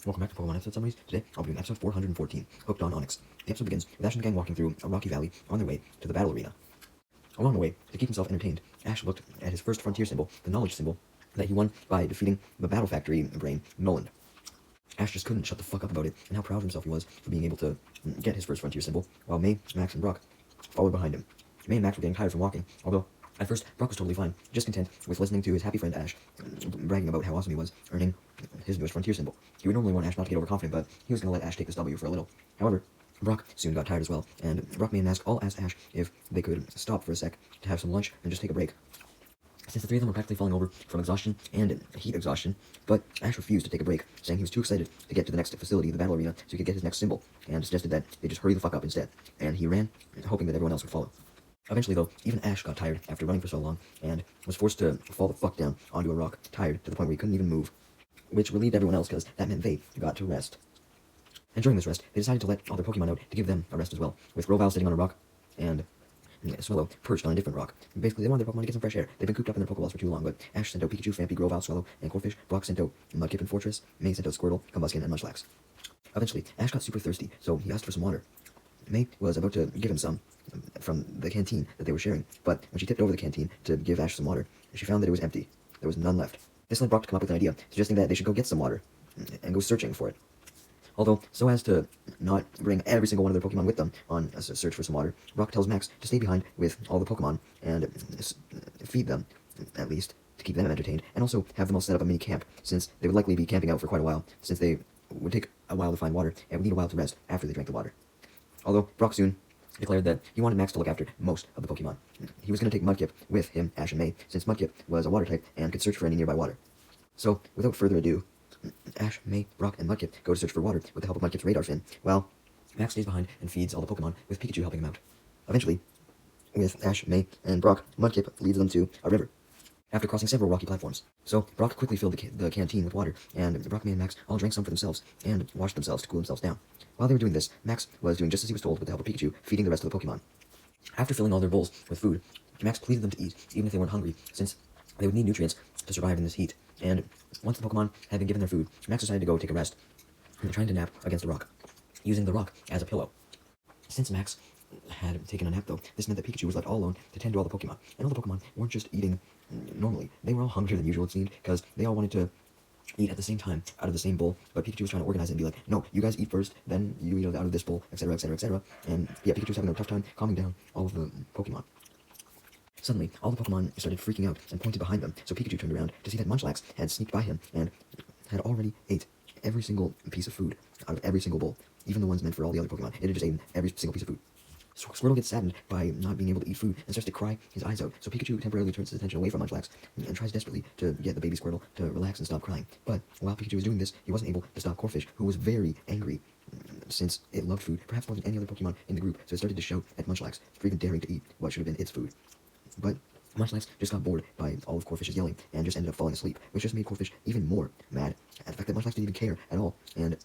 Welcome back to Pokemon episode summaries. Today, I'll be doing episode 414, Hooked on Onyx. The episode begins with Ash and the gang walking through a rocky valley on their way to the battle arena. Along the way, to keep himself entertained, Ash looked at his first frontier symbol, the knowledge symbol, that he won by defeating the Battle Factory brain, Nolan. Ash just couldn't shut the fuck up about it, and how proud of himself he was for being able to get his first frontier symbol, while May, Max, and Brock followed behind him. May and Max were getting tired from walking, although at first, Brock was totally fine, just content with listening to his happy friend Ash bragging about how awesome he was, earning his newest frontier symbol. He would normally want Ash not to get overconfident, but he was going to let Ash take this W for a little. However, Brock soon got tired as well, and Brock, May, and Max all asked Ash if they could stop for a sec to have some lunch and just take a break. Since the three of them were practically falling over from exhaustion and heat exhaustion, but Ash refused to take a break, saying he was too excited to get to the next facility, the battle arena, so he could get his next symbol, and suggested that they just hurry the fuck up instead. And he ran, hoping that everyone else would follow. Eventually, though, even Ash got tired after running for so long, and was forced to fall the fuck down onto a rock, tired to the point where he couldn't even move, which relieved everyone else because that meant they got to rest. And during this rest, they decided to let all their Pokemon out to give them a rest as well, with Grovyle sitting on a rock, and Swallow perched on a different rock. Basically, they wanted their Pokemon to get some fresh air. They've been cooped up in their Pokeballs for too long, but Ash sent out Pikachu, Phanpy, Grovyle, Swallow, and Corphish. Brock sent out Mudkip and Fortress. May sent out Squirtle, Combusken, and Munchlax. Eventually, Ash got super thirsty, so he asked for some water. May was about to give him some from the canteen that they were sharing, but when she tipped over the canteen to give Ash some water, she found that it was empty. There was none left. This led Brock to come up with an idea, suggesting that they should go get some water and go searching for it. Although, so as to not bring every single one of their Pokemon with them on a search for some water, Brock tells Max to stay behind with all the Pokemon and feed them, at least, to keep them entertained, and also have them all set up a mini camp, since they would likely be camping out for quite a while, since they would take a while to find water and would need a while to rest after they drank the water. Although, Brock soon declared that he wanted Max to look after most of the Pokemon. He was going to take Mudkip with him, Ash and May, since Mudkip was a water type and could search for any nearby water. So, without further ado, Ash, May, Brock, and Mudkip go to search for water with the help of Mudkip's radar fin, while Max stays behind and feeds all the Pokemon, with Pikachu helping him out. Eventually, with Ash, May, and Brock, Mudkip leads them to a river, after crossing several rocky platforms. So, Brock quickly filled the canteen with water, and Brock, May, and Max all drank some for themselves, and washed themselves to cool themselves down. While they were doing this, Max was doing just as he was told with the help of Pikachu, feeding the rest of the Pokemon. After filling all their bowls with food, Max pleaded them to eat, even if they weren't hungry, since they would need nutrients to survive in this heat. And once the Pokemon had been given their food, Max decided to go take a rest, trying to nap against a rock, using the rock as a pillow. Since Max had taken a nap, though, this meant that Pikachu was left all alone to tend to all the Pokemon. And all the Pokemon weren't just eating normally. They were all hungrier than usual, it seemed, because they all wanted to eat at the same time, out of the same bowl, but Pikachu was trying to organize it and be like, no, you guys eat first, then you eat out of this bowl, etc., etc., etc., and yeah, Pikachu was having a tough time calming down all of the Pokemon. Suddenly, all the Pokemon started freaking out and pointed behind them, so Pikachu turned around to see that Munchlax had sneaked by him and had already ate every single piece of food out of every single bowl, even the ones meant for all the other Pokemon. It had just eaten every single piece of food. Squirtle gets saddened by not being able to eat food and starts to cry his eyes out, so Pikachu temporarily turns his attention away from Munchlax and tries desperately to get the baby Squirtle to relax and stop crying. But while Pikachu was doing this, he wasn't able to stop Corphish, who was very angry since it loved food, perhaps more than any other Pokemon in the group, so it started to shout at Munchlax for even daring to eat what should have been its food. But Munchlax just got bored by all of Corphish's yelling and just ended up falling asleep, which just made Corphish even more mad at the fact that Munchlax didn't even care at all, and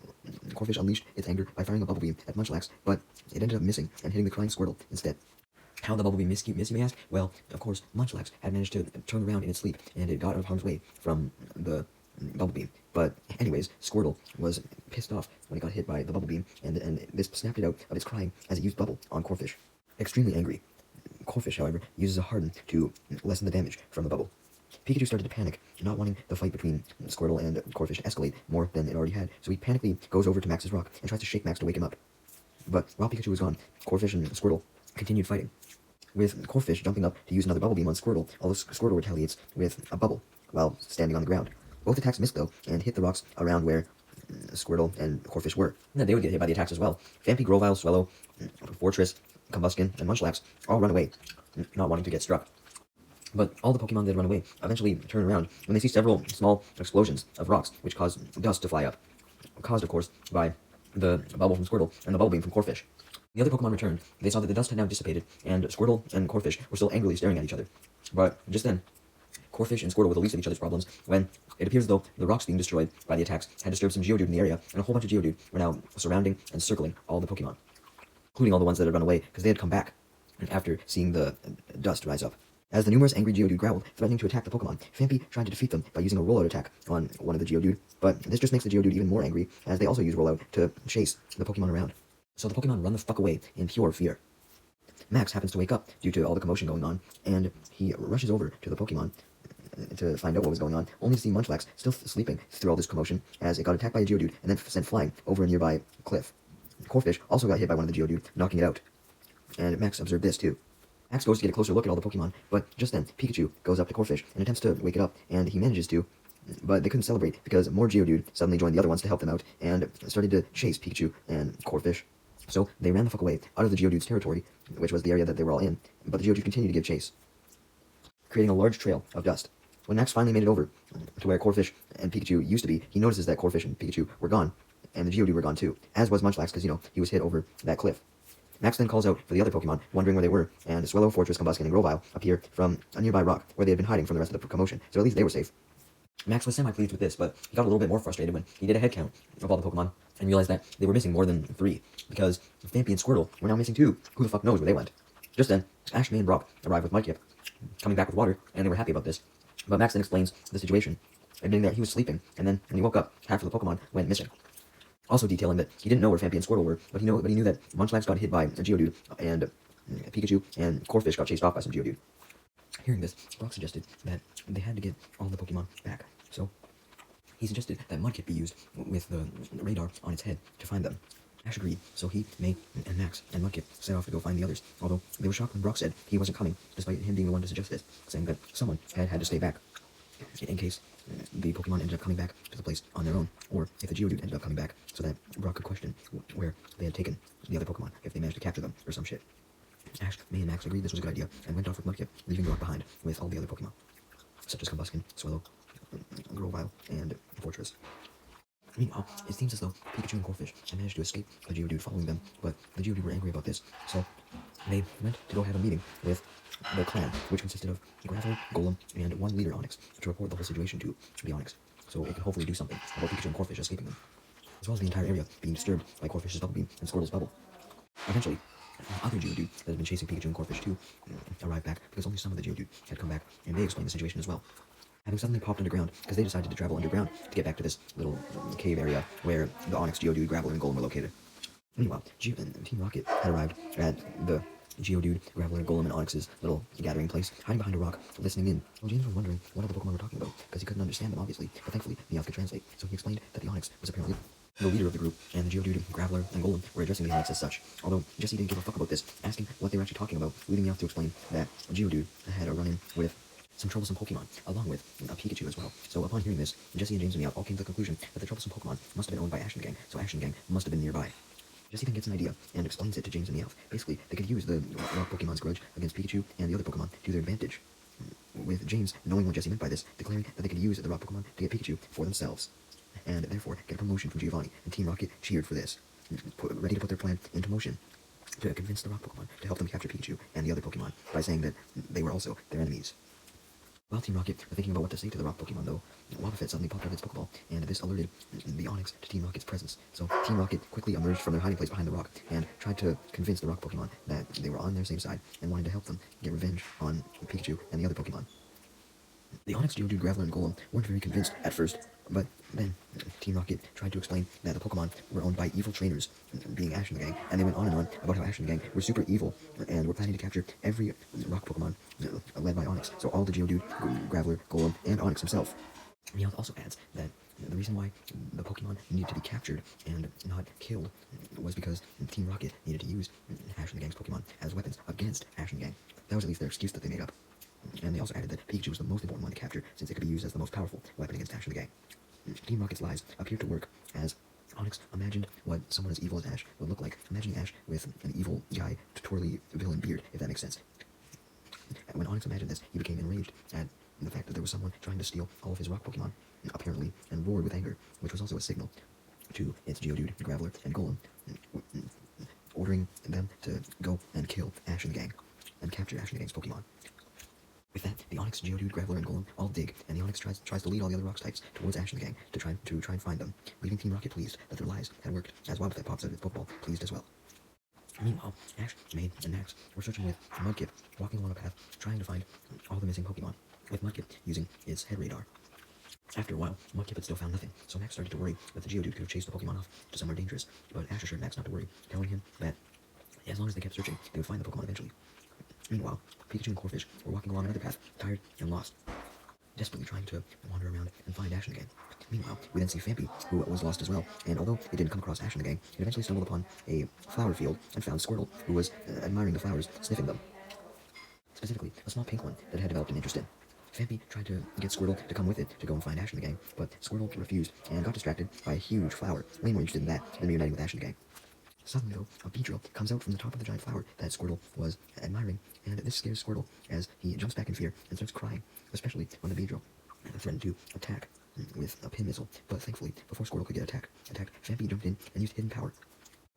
Corphish unleashed its anger by firing a Bubble Beam at Munchlax, but it ended up missing and hitting the crying Squirtle instead. How the Bubble Beam missed, you may ask? Well, of course, Munchlax had managed to turn around in its sleep, and it got out of harm's way from the Bubble Beam. But anyways, Squirtle was pissed off when it got hit by the Bubble Beam, and this snapped it out of its crying as it used Bubble on Corphish. Extremely angry, Corphish, however, uses a Harden to lessen the damage from the bubble. Pikachu started to panic, not wanting the fight between Squirtle and Corphish to escalate more than it already had, so he panically goes over to Max's rock and tries to shake Max to wake him up. But while Pikachu was gone, Corphish and Squirtle continued fighting, with Corphish jumping up to use another Bubble Beam on Squirtle, although Squirtle retaliates with a bubble while standing on the ground. Both attacks missed, though, and hit the rocks around where Squirtle and Corphish were. And then they would get hit by the attacks as well. Phanpy, Grovyle, Swallow, Fortress, Combusken, and Munchlax all run away, not wanting to get struck. But all the Pokemon that run away eventually turn around when they see several small explosions of rocks, which cause dust to fly up, caused, of course, by the bubble from Squirtle and the Bubble Beam from Corphish. The other Pokemon returned. They saw that the dust had now dissipated, and Squirtle and Corphish were still angrily staring at each other. But just then, Corphish and Squirtle were the least of each other's problems, when it appears as though the rocks being destroyed by the attacks had disturbed some Geodude in the area, and a whole bunch of Geodude were now surrounding and circling all the Pokemon, including all the ones that had run away, because they had come back after seeing the dust rise up. As the numerous angry Geodude growled, threatening to attack the Pokemon, Phanpy tried to defeat them by using a rollout attack on one of the Geodude, but this just makes the Geodude even more angry, as they also use rollout to chase the Pokemon around. So the Pokemon run the fuck away in pure fear. Max happens to wake up due to all the commotion going on, and he rushes over to the Pokemon to find out what was going on, only to see Munchlax still sleeping through all this commotion, as it got attacked by a Geodude and then sent flying over a nearby cliff. Corphish also got hit by one of the Geodude, knocking it out, and Max observed this too. Max goes to get a closer look at all the Pokemon, but just then, Pikachu goes up to Corphish and attempts to wake it up, and he manages to, but they couldn't celebrate because more Geodude suddenly joined the other ones to help them out, and started to chase Pikachu and Corphish. So they ran the fuck away out of the Geodude's territory, which was the area that they were all in, but the Geodude continued to give chase, creating a large trail of dust. When Max finally made it over to where Corphish and Pikachu used to be, he notices that Corphish and Pikachu were gone, and the Geodude were gone too, as was Munchlax, because, he was hit over that cliff. Max then calls out for the other Pokemon, wondering where they were, and Swellow, Fortress, Combusken, and Grovyle appear from a nearby rock, where they had been hiding from the rest of the commotion, so at least they were safe. Max was semi-pleased with this, but he got a little bit more frustrated when he did a head count of all the Pokemon, and realized that they were missing more than 3, because Phanpy and Squirtle were now missing 2. Who the fuck knows where they went? Just then, Ash, May, and Brock arrived with Mudkip, coming back with water, and they were happy about this. But Max then explains the situation, admitting that he was sleeping, and then when he woke up, half of the Pokemon went missing. Also detailing that he didn't know where Phanpy and Squirtle were, but he knew that Munchlax got hit by a Geodude, and Pikachu and Corphish got chased off by some Geodude. Hearing this, Brock suggested that they had to get all the Pokemon back, so he suggested that Mudkip be used with the radar on its head to find them. Ash agreed, so he, May, and Max, and Mudkip set off to go find the others, although they were shocked when Brock said he wasn't coming, despite him being the one to suggest this, saying that someone had to stay back, in case the Pokemon ended up coming back to the place on their own, or if the Geodude ended up coming back, so that Brock could question where they had taken the other Pokemon, if they managed to capture them, or some shit. Ash, May, and Max agreed this was a good idea, and went off with Mudkip, leaving Brock behind with all the other Pokemon, such as Combusken, Swellow, Grovyle, and Fortress. Meanwhile, it seems as though Pikachu and Corphish had managed to escape the Geodude following them, but the Geodude were angry about this, so they went to go have a meeting with the clan, which consisted of Graveler, Golem, and one leader Onix, to report the whole situation to the Onix, so it could hopefully do something about Pikachu and Corphish escaping them, as well as the entire area being disturbed by Corphish's Bubble Beam and Squirtle's Bubble. Eventually, other Geodude that had been chasing Pikachu and Corphish too arrived back, because only some of the Geodude had come back, and they explained the situation as well. Having suddenly popped underground, because they decided to travel underground to get back to this little cave area where the Onix, Geodude, Graveler, and Golem were located. Meanwhile, Team Rocket had arrived at the Geodude, Graveler, Golem, and Onix's little gathering place, hiding behind a rock, listening in. Well, James was wondering what other Pokemon were talking about, because he couldn't understand them, obviously, but thankfully, Meowth could translate, so he explained that the Onix was apparently the leader of the group, and the Geodude, Graveler, and Golem were addressing the Onix as such, although Jesse didn't give a fuck about this, asking what they were actually talking about, leading Meowth to explain that Geodude had a run-in with some troublesome Pokemon, along with a Pikachu as well. So upon hearing this, Jesse and James and Meowth all came to the conclusion that the troublesome Pokemon must have been owned by Ash and the gang, so Ash and the gang must have been nearby. Jesse then gets an idea and explains it to James and Meowth. Basically, they could use the rock Pokemon's grudge against Pikachu and the other Pokemon to their advantage, with James knowing what Jesse meant by this, declaring that they could use the rock Pokemon to get Pikachu for themselves, and therefore get a promotion from Giovanni, and Team Rocket cheered for this, ready to put their plan into motion to convince the rock Pokemon to help them capture Pikachu and the other Pokemon by saying that they were also their enemies. While Team Rocket were thinking about what to say to the rock Pokemon, though, Wobbuffet suddenly popped out of its Pokeball, and this alerted the Onix to Team Rocket's presence. So Team Rocket quickly emerged from their hiding place behind the rock, and tried to convince the rock Pokemon that they were on their same side, and wanted to help them get revenge on Pikachu and the other Pokemon. The Onix, Geodude, Graveler, and Golem weren't very convinced at first, but then Team Rocket tried to explain that the Pokemon were owned by evil trainers, being Ash and the gang, and they went on and on about how Ash and the gang were super evil, and were planning to capture every rock Pokemon led by Onix, so all the Geodude, Graveler, Golem, and Onix himself. Meowth also adds that the reason why the Pokemon needed to be captured and not killed was because Team Rocket needed to use Ash and the gang's Pokemon as weapons against Ash and the gang. That was at least their excuse that they made up. And they also added that Pikachu was the most important one to capture, since it could be used as the most powerful weapon against Ash and the gang. Team Rocket's lies appeared to work, as Onix imagined what someone as evil as Ash would look like, imagining Ash with an evil guy, twirly villain beard, if that makes sense. And when Onix imagined this, he became enraged at the fact that there was someone trying to steal all of his rock Pokemon, apparently, and roared with anger, which was also a signal to its Geodude, Graveler, and Golem, ordering them to go and kill Ash and the gang, and capture Ash and the gang's Pokemon. With that, the Onix, Geodude, Graveler, and Golem all dig, and the Onix tries to lead all the other Rocks types towards Ash and the gang to try and find them, leaving Team Rocket pleased that their lies had worked, as Wobbuffet pops out of its Pokeball, pleased as well. Meanwhile, Ash, May, and Max were searching with Mudkip, walking along a path, trying to find all the missing Pokemon, with Mudkip using its head radar. After a while, Mudkip had still found nothing, so Max started to worry that the Geodude could have chased the Pokemon off to somewhere dangerous, but Ash assured Max not to worry, telling him that as long as they kept searching, they would find the Pokemon eventually. Meanwhile, Pikachu and Corphish were walking along another path, tired and lost, desperately trying to wander around and find Ash and the gang. Meanwhile, we then see Fampy, who was lost as well, and although it didn't come across Ash and the gang, it eventually stumbled upon a flower field and found Squirtle, who was admiring the flowers, sniffing them. Specifically, a small pink one that had developed an interest in. Fampy tried to get Squirtle to come with it to go and find Ash and the gang, but Squirtle refused and got distracted by a huge flower, way more interested in that than reuniting with Ash and the gang. Suddenly, though, a Beedrill comes out from the top of the giant flower that Squirtle was admiring, and this scares Squirtle as he jumps back in fear and starts crying, especially when the Beedrill threatened to attack with a pin missile. But thankfully, before Squirtle could get attacked, Fampy jumped in and used hidden power,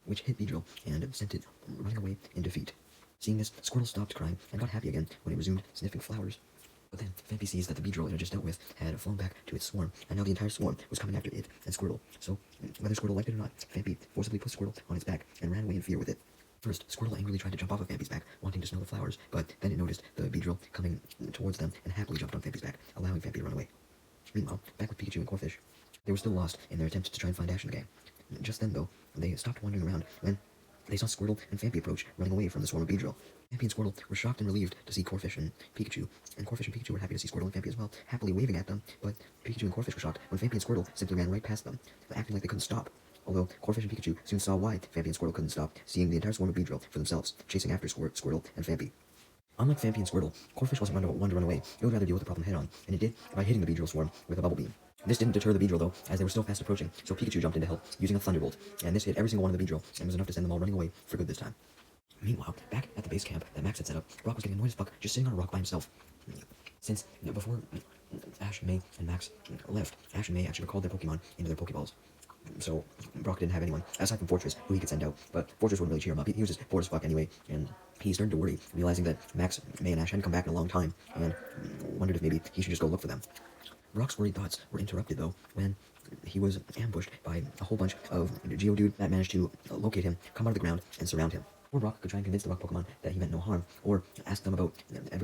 which hit Beedrill and sent it running away in defeat. Seeing this, Squirtle stopped crying and got happy again when it resumed sniffing flowers. But then, Fampy sees that the Beedrill it had just dealt with had flown back to its swarm, and now the entire swarm was coming after it and Squirtle. So, whether Squirtle liked it or not, Fampy forcibly put Squirtle on its back and ran away in fear with it. First, Squirtle angrily tried to jump off of Fampy's back, wanting to smell the flowers, but then it noticed the Beedrill coming towards them and happily jumped on Fampy's back, allowing Fampy to run away. Meanwhile, back with Pikachu and Corphish, they were still lost in their attempts to try and find Ash and the gang. Just then, though, they stopped wandering around when they saw Squirtle and Fampy approach, running away from the swarm of Beedrill. Fampy and Squirtle were shocked and relieved to see Corphish and Pikachu, and Corphish and Pikachu were happy to see Squirtle and Fampy as well, happily waving at them, but Pikachu and Corphish were shocked when Fampy and Squirtle simply ran right past them, acting like they couldn't stop. Although Corphish and Pikachu soon saw why Fampy and Squirtle couldn't stop, seeing the entire swarm of Beedrill for themselves, chasing after Squirtle and Fampy. Unlike Fampy and Squirtle, Corphish wasn't one to run away. It would rather deal with the problem head-on, and it did by hitting the Beedrill swarm with a bubble beam. This didn't deter the Beedrill, though, as they were still fast approaching, so Pikachu jumped in to help, using a Thunderbolt, and this hit every single one of the Beedrill, and was enough to send them all running away for good this time. Meanwhile, back at the base camp that Max had set up, Brock was getting annoyed as fuck, just sitting on a rock by himself. Since before Ash, May, and Max left, Ash and May actually recalled their Pokemon into their Pokeballs. So Brock didn't have anyone, aside from Fortress, who he could send out, but Fortress wouldn't really cheer him up. He was just bored as fuck anyway, and he started to worry, realizing that Max, May, and Ash hadn't come back in a long time, and wondered if maybe he should just go look for them. Brock's worried thoughts were interrupted, though, when he was ambushed by a whole bunch of Geodude that managed to locate him, come out of the ground, and surround him. Before Brock could try and convince the rock Pokemon that he meant no harm, or ask them about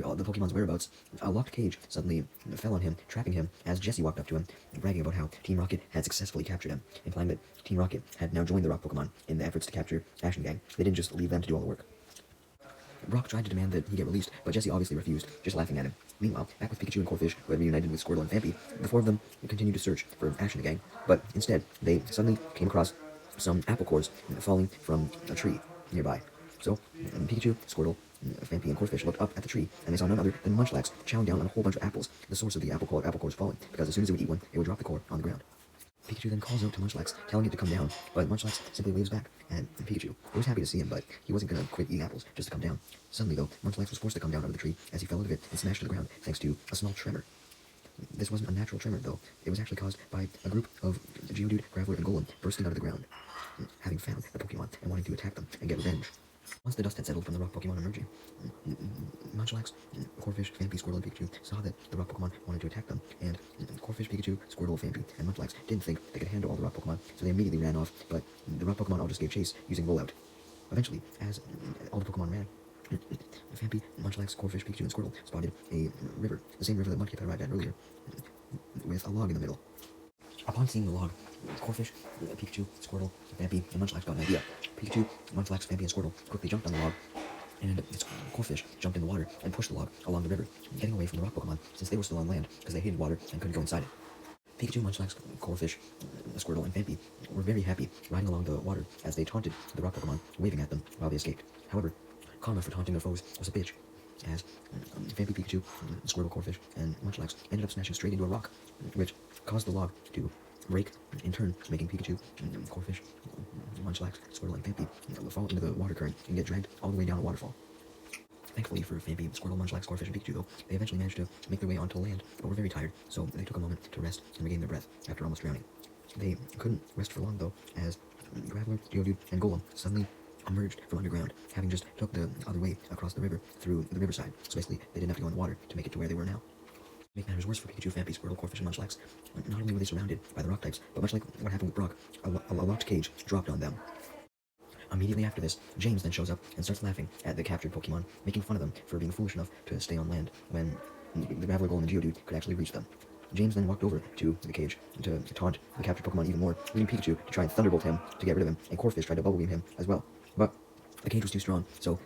all the Pokemon's whereabouts, a locked cage suddenly fell on him, trapping him, as Jessie walked up to him, bragging about how Team Rocket had successfully captured him, implying that Team Rocket had now joined the rock Pokemon in the efforts to capture Ash and gang. They didn't just leave them to do all the work. Brock tried to demand that he get released, but Jessie obviously refused, just laughing at him. Meanwhile, back with Pikachu and Corphish, who had reunited with Squirtle and Fampy, the four of them continued to search for Ash and the gang, but instead, they suddenly came across some apple cores falling from a tree nearby. So, Pikachu, Squirtle, Fampy, and Corphish looked up at the tree, and they saw none other than Munchlax chowing down on a whole bunch of apples, the source of the apple cores falling, because as soon as it would eat one, it would drop the core on the ground. Pikachu then calls out to Munchlax, telling it to come down, but Munchlax simply waves back at Pikachu, who was happy to see him, but he wasn't going to quit eating apples just to come down. Suddenly, though, Munchlax was forced to come down out of the tree as he fell out of it and smashed to the ground, thanks to a small tremor. This wasn't a natural tremor, though. It was actually caused by a group of Geodude, Graveler, and Golem bursting out of the ground, having found the Pokemon and wanting to attack them and get revenge. Once the dust had settled from the rock Pokemon emerging, Munchlax, Corphish, Fampy, Squirtle, and Pikachu saw that the rock Pokemon wanted to attack them, and Corphish, Pikachu, Squirtle, Fampy, and Munchlax didn't think they could handle all the rock Pokemon, so they immediately ran off, but the rock Pokemon all just gave chase using Rollout. Eventually, as all the Pokemon ran, Fampy, Munchlax, Corphish, Pikachu, and Squirtle spotted a river, the same river that Mudkip had arrived at earlier, with a log in the middle. Upon seeing the log, Corphish, Pikachu, Squirtle, Fampy, and Munchlax got an idea. Pikachu, Munchlax, Fampy, and Squirtle quickly jumped on the log, and Corphish jumped in the water and pushed the log along the river, getting away from the rock Pokemon since they were still on land because they hated water and couldn't go inside it. Pikachu, Munchlax, Corphish, Squirtle, and Fampy were very happy riding along the water as they taunted the rock Pokemon, waving at them while they escaped. However, karma for taunting their foes was a bitch, as Fampy, Pikachu, Squirtle, Corphish, and Munchlax ended up smashing straight into a rock, which caused the log to break, in turn making Pikachu, Corphish, Munchlax, Squirtle, and Fampy fall into the water current and get dragged all the way down a waterfall. Thankfully for Fampy, Squirtle, Munchlax, Corphish, and Pikachu, though, they eventually managed to make their way onto land, but were very tired, so they took a moment to rest and regain their breath after almost drowning. They couldn't rest for long, though, as Graveler, Geodude, and Golem suddenly emerged from underground, having just took the other way across the river through the riverside, so basically they didn't have to go in the water to make it to where they were now. To make matters worse for Pikachu, Fampy, Squirtle, Corphish, and Munchlax, not only were they surrounded by the rock types, but much like what happened with Brock, a locked cage dropped on them. Immediately after this, James then shows up and starts laughing at the captured Pokemon, making fun of them for being foolish enough to stay on land when the Graveler Golem and Geodude could actually reach them. James then walked over to the cage to taunt the captured Pokemon even more, leaving Pikachu to try and Thunderbolt him to get rid of him, and Corphish tried to Bubble Beam him as well. But the cage was too strong, so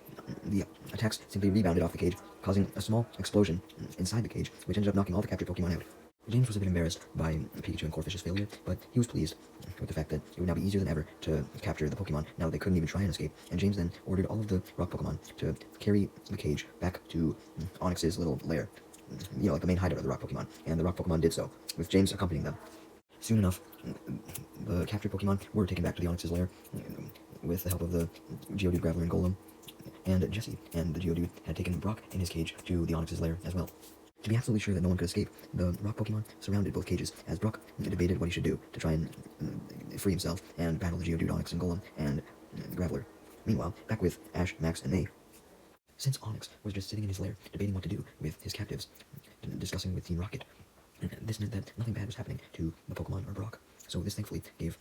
the attacks simply rebounded off the cage, causing a small explosion inside the cage, which ended up knocking all the captured Pokemon out. James was a bit embarrassed by Pikachu and Corphish's failure, but he was pleased with the fact that it would now be easier than ever to capture the Pokemon now that they couldn't even try and escape, and James then ordered all of the rock Pokemon to carry the cage back to Onyx's little lair, like the main hideout of the rock Pokemon, and the rock Pokemon did so, with James accompanying them. Soon enough, the captured Pokemon were taken back to the Onyx's lair with the help of the Geodude, Graveler, and Golem, and Jesse and the Geodude had taken Brock in his cage to the Onyx's lair as well. To be absolutely sure that no one could escape, the rock Pokemon surrounded both cages as Brock debated what he should do to try and free himself and battle the Geodude, Onyx, and Golem, and Graveler. Meanwhile, back with Ash, Max, and May. Since Onyx was just sitting in his lair, debating what to do with his captives, discussing with Team Rocket, this meant that nothing bad was happening to the Pokemon or Brock. So this thankfully gave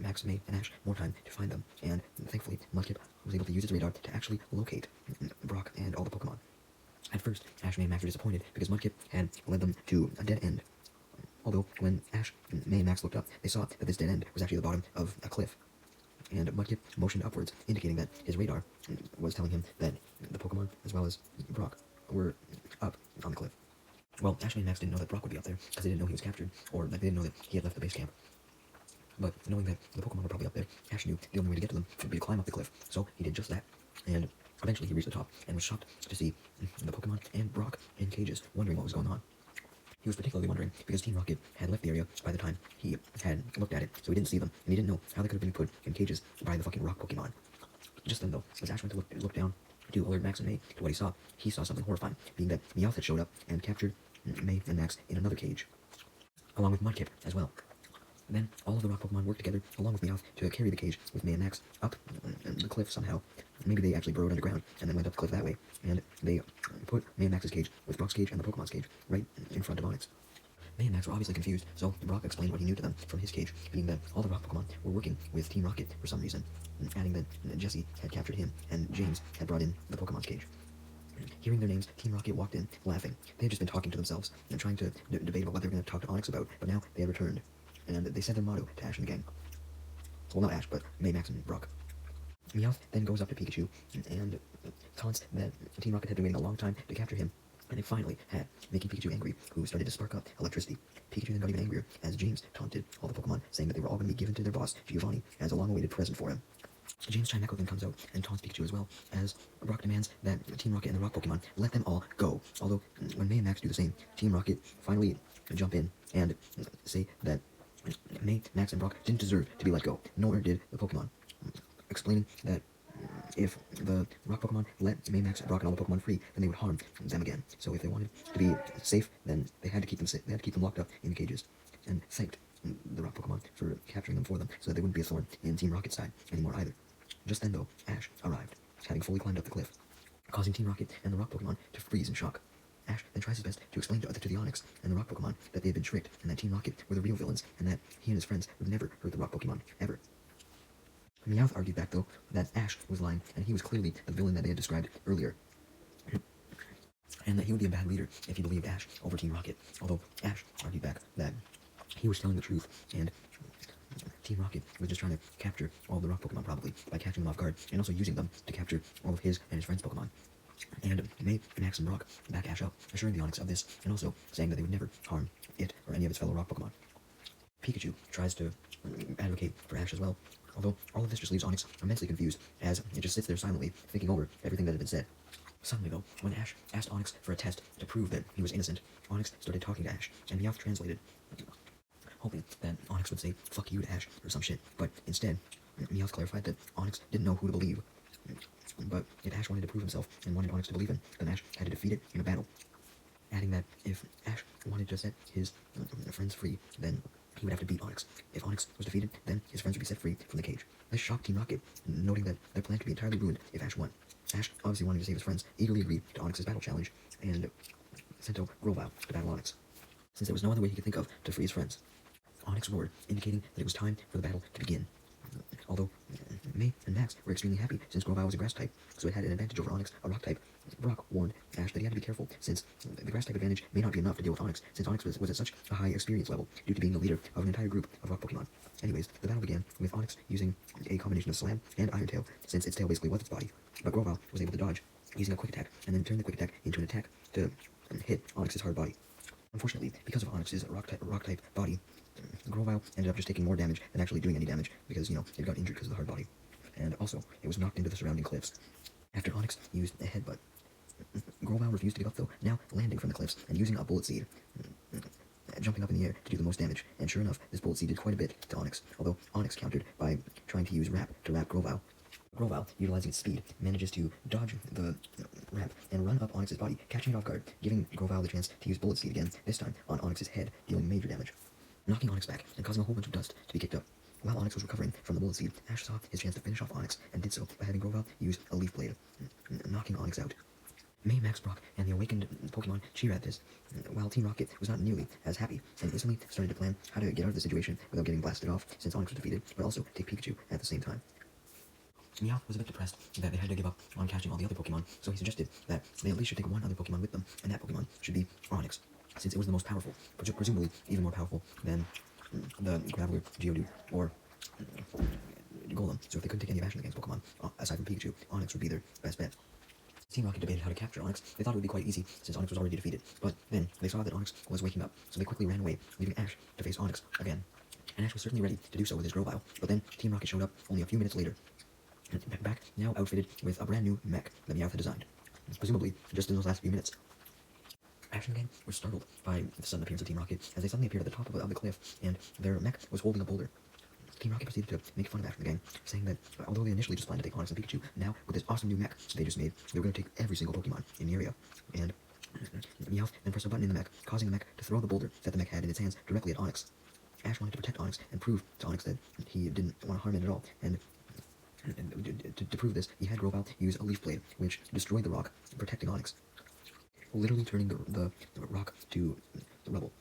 Max, May, and Ash more time to find them, and thankfully Mudkip was able to use his radar to actually locate Brock and all the Pokemon. At first, Ash, May, and Max were disappointed because Mudkip had led them to a dead end. Although, when Ash, May, and Max looked up, they saw that this dead end was actually the bottom of a cliff. And Mudkip motioned upwards, indicating that his radar was telling him that the Pokemon, as well as Brock, were up on the cliff. Well, Ash, May, and Max didn't know that Brock would be up there, because they didn't know he was captured, or that they didn't know that he had left the base camp. But knowing that the Pokemon were probably up there, Ash knew the only way to get to them would be to climb up the cliff, so he did just that. And eventually he reached the top, and was shocked to see the Pokemon and Brock in cages, wondering what was going on. He was particularly wondering because Team Rocket had left the area by the time he had looked at it, so he didn't see them, and he didn't know how they could have been put in cages by the fucking rock Pokemon. Just then, though, as Ash went to look down to alert Max and May to what he saw something horrifying, being that Meowth had showed up and captured May and Max in another cage, along with Mudkip as well. Then, all of the rock Pokemon worked together, along with Meowth, to carry the cage with May and Max up the cliff somehow. Maybe they actually burrowed underground, and then went up the cliff that way, and they put May and Max's cage, with Brock's cage and the Pokemon's cage, right in front of Onyx. May and Max were obviously confused, so Brock explained what he knew to them from his cage, being that all the rock Pokemon were working with Team Rocket for some reason, adding that Jesse had captured him, and James had brought in the Pokemon's cage. Hearing their names, Team Rocket walked in, laughing. They had just been talking to themselves, and trying to debate about what they were going to talk to Onyx about, but now they had returned, and they said their motto to Ash and the gang. Well, not Ash, but May, Max, and Brock. Meowth then goes up to Pikachu, and taunts that Team Rocket had been waiting a long time to capture him, and they finally had, making Pikachu angry, who started to spark up electricity. Pikachu then got even angrier, as James taunted all the Pokemon, saying that they were all going to be given to their boss, Giovanni, as a long-awaited present for him. James Chimecho then comes out and taunts Pikachu as well, as Brock demands that Team Rocket and the rock Pokemon let them all go. Although, when May and Max do the same, Team Rocket finally jump in and say that May, Max, and Brock didn't deserve to be let go, nor did the Pokemon, explaining that if the rock Pokemon let May, Max, Brock, and all the Pokemon free, then they would harm them again. So if they wanted to be safe, then they had to keep them safe. They had to keep them locked up in cages, and thanked the rock Pokemon for capturing them for them, so that they wouldn't be a thorn in Team Rocket's side anymore either. Just then, though, Ash arrived, having fully climbed up the cliff, causing Team Rocket and the rock Pokemon to freeze in shock. Ash then tries his best to explain to the Onyx and the rock Pokemon that they had been tricked, and that Team Rocket were the real villains, and that he and his friends would never hurt the rock Pokemon, ever. Meowth argued back, though, that Ash was lying, and he was clearly the villain that they had described earlier, and that he would be a bad leader if he believed Ash over Team Rocket, although Ash argued back that he was telling the truth, and Team Rocket was just trying to capture all of the rock Pokemon, probably, by catching them off guard, and also using them to capture all of his and his friends' Pokemon. And May, Max, and Brock back Ash up, assuring the Onyx of this, and also saying that they would never harm it or any of its fellow rock Pokemon. Pikachu tries to advocate for Ash as well, although all of this just leaves Onyx immensely confused, as it just sits there silently, thinking over everything that had been said. Suddenly, though, when Ash asked Onyx for a test to prove that he was innocent, Onyx started talking to Ash, and Meowth translated, hoping that Onyx would say, "fuck you" to Ash, or some shit, but instead, Meowth clarified that Onyx didn't know who to believe, but if Ash wanted to prove himself and wanted Onyx to believe him, then Ash had to defeat it in a battle, adding that if Ash wanted to set his friends free, then he would have to beat Onyx. If Onyx was defeated, then his friends would be set free from the cage. This shocked Team Rocket, noting that their plan could be entirely ruined if Ash won. Ash, obviously wanting to save his friends, eagerly agreed to Onyx's battle challenge, and sent out Grovyle to battle Onyx, since there was no other way he could think of to free his friends. Onyx roared, indicating that it was time for the battle to begin. Although May and Max were extremely happy since Grovyle was a grass type, so it had an advantage over Onix, a rock type. Brock warned Ash that he had to be careful, since the grass type advantage may not be enough to deal with Onix, since Onix was at such a high experience level due to being the leader of an entire group of rock Pokemon. Anyways, the battle began with Onix using a combination of Slam and Iron Tail, since its tail basically was its body, but Grovyle was able to dodge using a quick attack, and then turn the quick attack into an attack to hit Onix's hard body. Unfortunately, because of Onix's rock type body, Grovyle ended up just taking more damage than actually doing any damage, because, it got injured because of the hard body. And also, it was knocked into the surrounding cliffs. After Onix used a headbutt, Grovyle refused to give up though, now landing from the cliffs and using a bullet seed, jumping up in the air to do the most damage. And sure enough, this bullet seed did quite a bit to Onix, although Onix countered by trying to use Wrap to wrap Grovyle. Grovyle, utilizing its speed, manages to dodge the wrap and run up Onix's body, catching it off guard, giving Grovyle the chance to use Bullet Seed again, this time on Onix's head, dealing major damage, knocking Onix back and causing a whole bunch of dust to be kicked up. While Onix was recovering from the Bullet Seed, Ash saw his chance to finish off Onix, and did so by having Grovyle use a Leaf Blade, knocking Onix out. May, Max, Brock, and the awakened Pokemon cheer at this, while Team Rocket was not nearly as happy, and instantly started to plan how to get out of the situation without getting blasted off, since Onix was defeated, but also take Pikachu at the same time. Meowth was a bit depressed that they had to give up on catching all the other Pokemon, so he suggested that they at least should take one other Pokemon with them, and that Pokemon should be Onix, since it was the most powerful, presumably even more powerful than the Graveler, Geodude, or Golem. So if they couldn't take any of Ash and the Game's Pokemon, aside from Pikachu, Onix would be their best bet. Team Rocket debated how to capture Onix. They thought it would be quite easy, since Onix was already defeated, but then they saw that Onix was waking up, so they quickly ran away, leaving Ash to face Onix again. And Ash was certainly ready to do so with his Grovyle, but then Team Rocket showed up only a few minutes later, back now outfitted with a brand new mech that Meowth had designed, presumably just in those last few minutes. Ash and the gang were startled by the sudden appearance of Team Rocket, as they suddenly appeared at the top of the cliff, and their mech was holding a boulder. Team Rocket proceeded to make fun of Ash and the gang, saying that although they initially just planned to take Onix and Pikachu, now with this awesome new mech they just made, they were going to take every single Pokemon in the area. And Meowth then pressed a button in the mech, causing the mech to throw the boulder that the mech had in its hands directly at Onix. Ash wanted to protect Onix and prove to Onix that he didn't want to harm it at all, and to prove this, he had Grovyle use a Leaf Blade, which destroyed the rock, protecting Onix, literally turning the rock to rubble,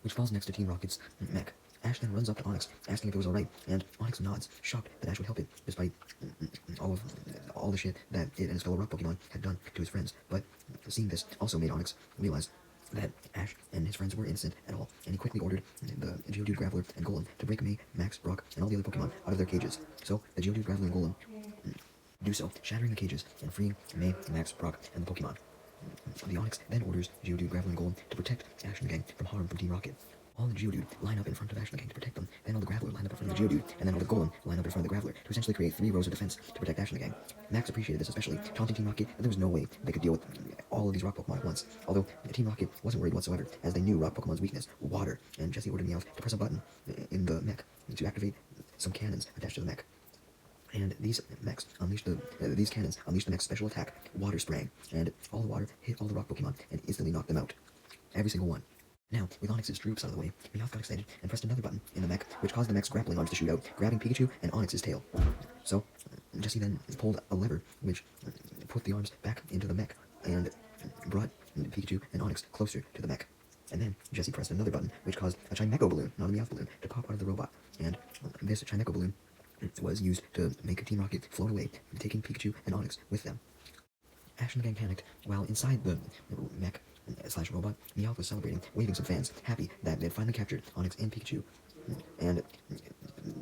which falls next to Team Rocket's mech. Ash then runs up to Onix, asking if it was alright, and Onix nods, shocked that Ash would help it, despite all the shit that it and his fellow rock Pokemon had done to his friends. But seeing this also made Onix realize that Ash and his friends were innocent at all, and he quickly ordered the Geodude, Graveler, and Golem to break May, Max, Brock, and all the other Pokemon out of their cages. So the Geodude, Graveler, and Golem do so, shattering the cages and freeing May, Max, Brock, and the Pokemon. The Onix then orders Geodude, Graveler, and Golem to protect Ash and the gang from harm from Team Rocket. All the Geodude line up in front of Ash and the gang to protect them, then all the Graveler line up in front of the Geodude, and then all the Golem line up in front of the Graveler to essentially create 3 rows of defense to protect Ash and the gang. Max appreciated this especially, taunting Team Rocket that there was no way they could deal with all of these rock Pokemon at once, although Team Rocket wasn't worried whatsoever, as they knew rock Pokemon's weakness, water, and Jesse ordered Meowth to press a button in the mech to activate some cannons attached to the mech. And these mechs unleashed these cannons unleashed the mech's special attack, Water Spraying, and all the water hit all the rock Pokemon and instantly knocked them out. Every single one. Now, with Onix's troops out of the way, Meowth got excited and pressed another button in the mech, which caused the mech's grappling arms to shoot out, grabbing Pikachu and Onix's tail. So, Jesse then pulled a lever, which put the arms back into the mech, and brought Pikachu and Onix closer to the mech. And then Jesse pressed another button, which caused a Chimecho balloon, not a Meowth balloon, to pop out of the robot. And this Chimecho balloon was used to make Team Rocket float away, taking Pikachu and Onix with them. Ash and the gang panicked, while inside the mech / robot, Meowth was celebrating, waving some fans, happy that they'd finally captured Onix and Pikachu. And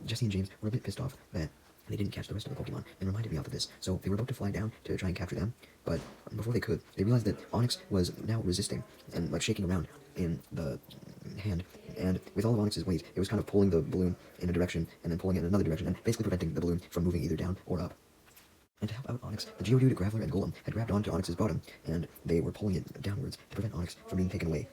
Jesse and James were a bit pissed off that they didn't catch the rest of the Pokemon, and reminded Meowth of this, so they were about to fly down to try and capture them, but before they could, they realized that Onix was now resisting, and shaking around in the hand, and with all of Onix's weight, it was kind of pulling the balloon in a direction, and then pulling it in another direction, and basically preventing the balloon from moving either down or up. And to help out Onix, the Geodude, Graveler, and Golem had grabbed onto Onix's bottom, and they were pulling it downwards to prevent Onix from being taken away.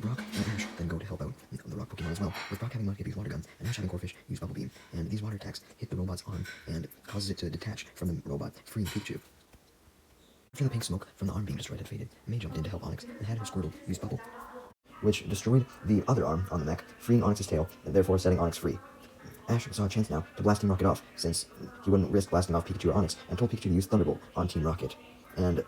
Brock and Ash then go to help out the rock Pokemon as well, with Brock having Mudkip's water gun, and Ash having Corphish use Bubble Beam, and these water attacks hit the robot's arm, and causes it to detach from the robot, freeing Pikachu. After the pink smoke from the arm being destroyed had faded, May jumped in to help Onix, and had her Squirtle use Bubble, which destroyed the other arm on the mech, freeing Onix's tail, and therefore setting Onix free. Ash saw a chance now to blast Team Rocket off, since he wouldn't risk blasting off Pikachu or Onix, and told Pikachu to use Thunderbolt on Team Rocket. And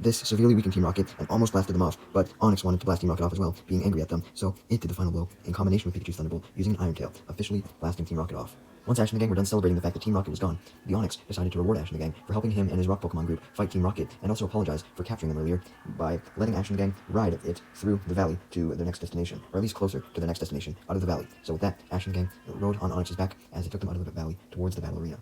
this severely weakened Team Rocket, and almost blasted them off, but Onix wanted to blast Team Rocket off as well, being angry at them, so it did the final blow, in combination with Pikachu's Thunderbolt, using an Iron Tail, officially blasting Team Rocket off. Once Ash and the gang were done celebrating the fact that Team Rocket was gone, the Onix decided to reward Ash and the gang for helping him and his rock Pokemon group fight Team Rocket, and also apologize for capturing them earlier by letting Ash and the gang ride it through the valley to their next destination, or at least closer to the next destination, out of the valley. So with that, Ash and the gang rode on Onix's back as it took them out of the valley towards the battle arena.